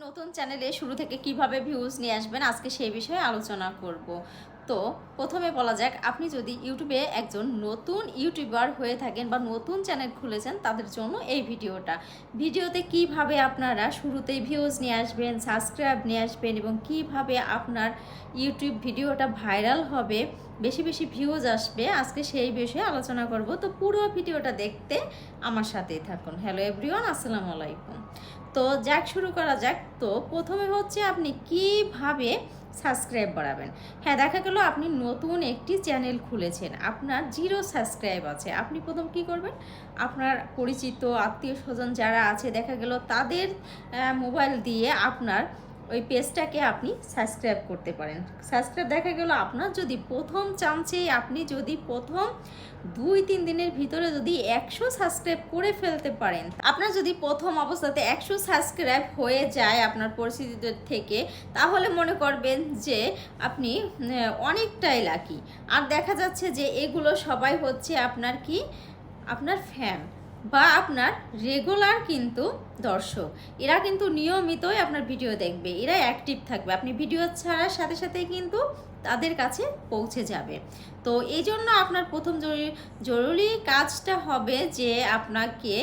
নতুন চ্যানেলে শুরু থেকে কিভাবে ভিউজ নিয়ে আসবেন আজকে সেই বিষয়ে আলোচনা করব। তো প্রথমে বলা যাক, আপনি যদি ইউটিউবে একজন নতুন ইউটিউবার হয়ে থাকেন বা নতুন চ্যানেল খুলেছেন তাদের জন্য এই ভিডিওতে কিভাবে আপনারা শুরুতেই ভিউজ নিয়ে আসবেন, সাবস্ক্রাইব নিয়ে আসবেন এবং কিভাবে আপনার ইউটিউব ভিডিওটা ভাইরাল হবে, বেশি বেশি ভিউজ আসবে, আজকে সেই বিষয়ে আলোচনা করব। তো পুরো ভিডিওটা দেখতে আমার সাথেই থাকুন। হ্যালো এভরিওয়ান, আসসালামু আলাইকুম। তো শুরু করা যাক। তো প্রথমে হচ্ছে আপনি কিভাবে সাবস্ক্রাইব বাড়াবেন। হ্যাঁ, দেখা গেল আপনি নতুন একটি চ্যানেল খুলেছেন, আপনার 0 সাবস্ক্রাইব আছে। আপনি প্রথম কি করবেন, আপনার পরিচিত আত্মীয় স্বজন যারা আছে দেখা গেল তাদের মোবাইল দিয়ে আপনার ওই পেজটাকে আপনি সাবস্ক্রাইব করতে পারেন। সাবস্ক্রাইব দেখা গেল আপনার যদি প্রথম চান্সেই আপনি যদি প্রথম 2-3 দিনের ভিতরে যদি 100 সাবস্ক্রাইব করে ফেলতে পারেন, আপনার যদি প্রথম অবস্থাতে 100 সাবস্ক্রাইব হয়ে যায় আপনার পরিচিতিদের থেকে, তাহলে মনে করবেন যে আপনি অনেকটাই লাকি। আর দেখা যাচ্ছে যে এগুলো সবাই হচ্ছে আপনার কি, আপনার ফ্যান বা আপনার রেগুলার কিন্তু দর্শক। এরা কিন্তু নিয়মিতই আপনার ভিডিও দেখবে, এরা অ্যাক্টিভ থাকবে, আপনি ভিডিও ছাড়ার সাথে সাথেই কিন্তু তাদের কাছে পৌঁছে যাবে। তো এই জন্য আপনার প্রথম জরুরি কাজটা হবে যে আপনাকে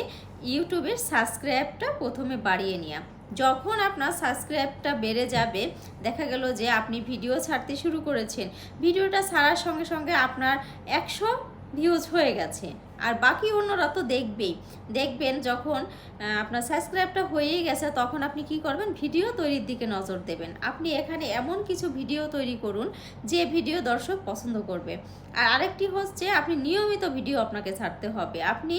ইউটিউবের সাবস্ক্রাইবটা প্রথমে বাড়িয়ে নেওয়া। যখন আপনার সাবস্ক্রাইবটা বেড়ে যাবে, দেখা গেল যে আপনি ভিডিও ছাড়তে শুরু করেছেন, ভিডিওটা ছাড়ার সঙ্গে সঙ্গে আপনার 100 ভিউজ হয়ে গেছে, আর বাকি অন্যরা তো দেখবেন যখন আপনার সাবস্ক্রাইবটা হয়েই গেছে তখন আপনি কি করবেন, ভিডিও তৈরির দিকে নজর দেবেন। আপনি এখানে এমন কিছু ভিডিও তৈরি করুন যে ভিডিও দর্শক পছন্দ করবে। আর আরেকটি হচ্ছে আপনি নিয়মিত ভিডিও আপনাকে ছাড়তে হবে। আপনি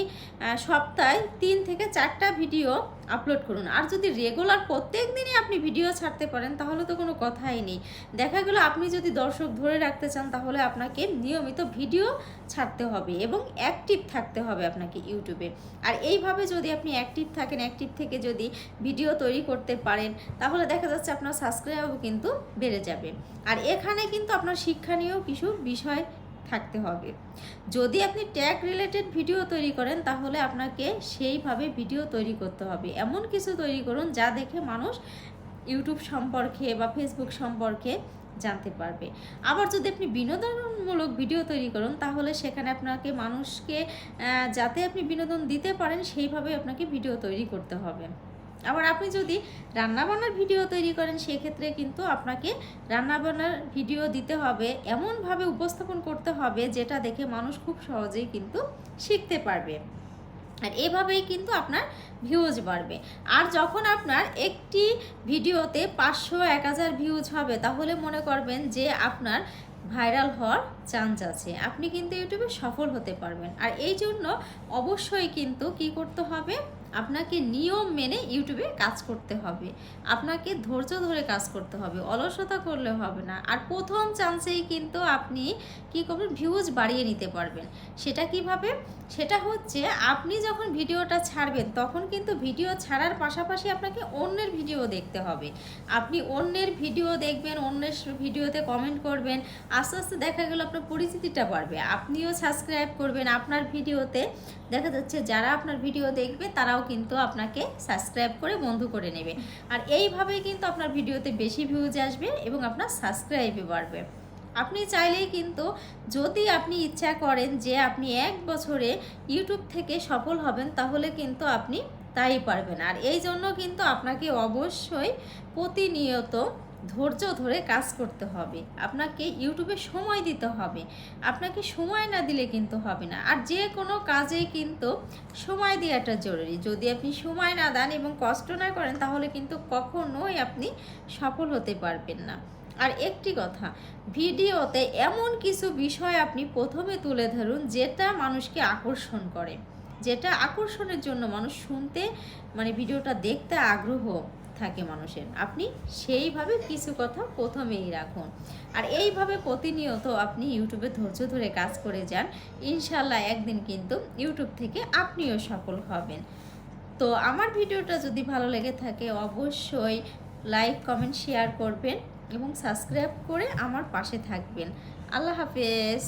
সপ্তাহে 3 থেকে 4টা ভিডিও আপলোড করুন। আর যদি রেগুলার প্রত্যেক দিনই আপনি ভিডিও ছাড়তে পারেন তাহলে তো কোনো কথাই নেই। দেখা গেল আপনি যদি দর্শক ধরে রাখতে চান তাহলে আপনাকে নিয়মিত ভিডিও ছাড়তে হবে এবং অ্যাক্টিভ থাকতে হবে আপনাকে ইউটিউবে। আর এইভাবে যদি আপনি অ্যাক্টিভ থাকেন, অ্যাক্টিভ থেকে যদি ভিডিও তৈরি করতে পারেন তাহলে দেখা যাচ্ছে আপনার সাবস্ক্রাইবও কিন্তু বেড়ে যাবে। আর এখানে কিন্তু আপনার শিক্ষণীয় কিছু বিষয় থাকতে হবে। যদি আপনি ট্যাগ রিলেটেড ভিডিও তৈরি করেন তাহলে আপনাকে সেইভাবে ভিডিও তৈরি করতে হবে। এমন কিছু তৈরি করুন যা দেখে মানুষ ইউটিউব সম্পর্কে বা ফেসবুক সম্পর্কে জানতে পারবে। আবার যদি আপনি বিনোদনমূলক ভিডিও তৈরি করুন তাহলে সেখানে আপনাকে মানুষকে যাতে আপনি বিনোদন দিতে পারেন সেইভাবে আপনাকে ভিডিও তৈরি করতে হবে। আবার আপনি যদি রান্নাবান্নার ভিডিও তৈরি করেন সেক্ষেত্রে কিন্তু আপনাকে রান্নাবান্নার ভিডিও দিতে হবে, এমনভাবে উপস্থাপন করতে হবে যেটা দেখে মানুষ খুব সহজেই কিন্তু শিখতে পারবে। আর এভাবেই কিন্তু আপনার ভিউজ বাড়বে। আর যখন আপনার একটি ভিডিওতে 500-1000 ভিউজ হবে তাহলে মনে করবেন যে আপনার ভাইরাল হওয়ার চান্স আছে, আপনি কিন্তু ইউটিউবে সফল হতে পারবেন। আর এই জন্য অবশ্যই কিন্তু কি করতে হবে, আপনাকে নিয়ম মেনে ইউটিউবে কাজ করতে হবে, আপনাকে ধৈর্য ধরে কাজ করতে হবে, অলসতা করলে হবে না। আর প্রথম চান্সেই কিন্তু আপনি কি করবেন, ভিউজ বাড়িয়ে নিতে পারবেন। সেটা কিভাবে, সেটা হচ্ছে আপনি যখন ভিডিওটা ছাড়বেন তখন কিন্তু ভিডিও ছাড়ার পাশাপাশি আপনাকে অন্যের ভিডিও দেখতে হবে। আপনি অন্যের ভিডিও দেখবেন, অন্যের ভিডিওতে কমেন্ট করবেন, আস্তে আস্তে দেখা গেল আপনার পরিচিতিটা বাড়বে, আপনিও সাবস্ক্রাইব করবেন। আপনার ভিডিওতে দেখা যাচ্ছে যারা আপনার ভিডিও দেখবে তারাও কিন্তু আপনাকে সাবস্ক্রাইব করে বন্ধু করে নেবে। আর এইভাবেই কিন্তু আপনার ভিডিওতে বেশি ভিউজ আসবে এবং আপনার সাবস্ক্রাইবও বাড়বে। আপনি চাইলেই কিন্তু, যদি আপনি ইচ্ছা করেন যে আপনি 1 বছরে ইউটিউব থেকে সফল হবেন তাহলে কিন্তু আপনি তাই পারবেন। আর এই জন্য কিন্তু আপনাকে অবশ্যই প্রতিনিয়ত ধৈর্য ধরে কাজ করতে হবে, আপনাকে ইউটিউবে সময় দিতে হবে। আপনাকে সময় না দিলে কিন্তু হবে না। আর যে কোনো কাজেই কিন্তু সময় দেওয়াটা জরুরি। যদি আপনি সময় না দেন এবং কষ্ট না করেন তাহলে কিন্তু কখনোই আপনি সফল হতে পারবেন না। আর একটি কথা, ভিডিওতে এমন কিছু বিষয় আপনি প্রথমে তুলে ধরুন যেটা মানুষকে আকর্ষণ করে, যেটা আকর্ষণের জন্য মানুষ শুনতে মানে ভিডিওটা দেখতে আগ্রহ থাকে মানুষের। আপনি সেইভাবে কিছু কথা প্রথমেই রাখুন। আর এইভাবে প্রতিনিয়ত আপনি ইউটিউবে ধৈর্য ধরে কাজ করে যান, ইনশাল্লাহ একদিন কিন্তু ইউটিউব থেকে আপনিও সফল হবেন। তো আমার ভিডিওটা যদি ভালো লেগে থাকে অবশ্যই লাইক, কমেন্ট, শেয়ার করবেন এবং সাবস্ক্রাইব করে আমার পাশে থাকবেন। আল্লাহ হাফেজ।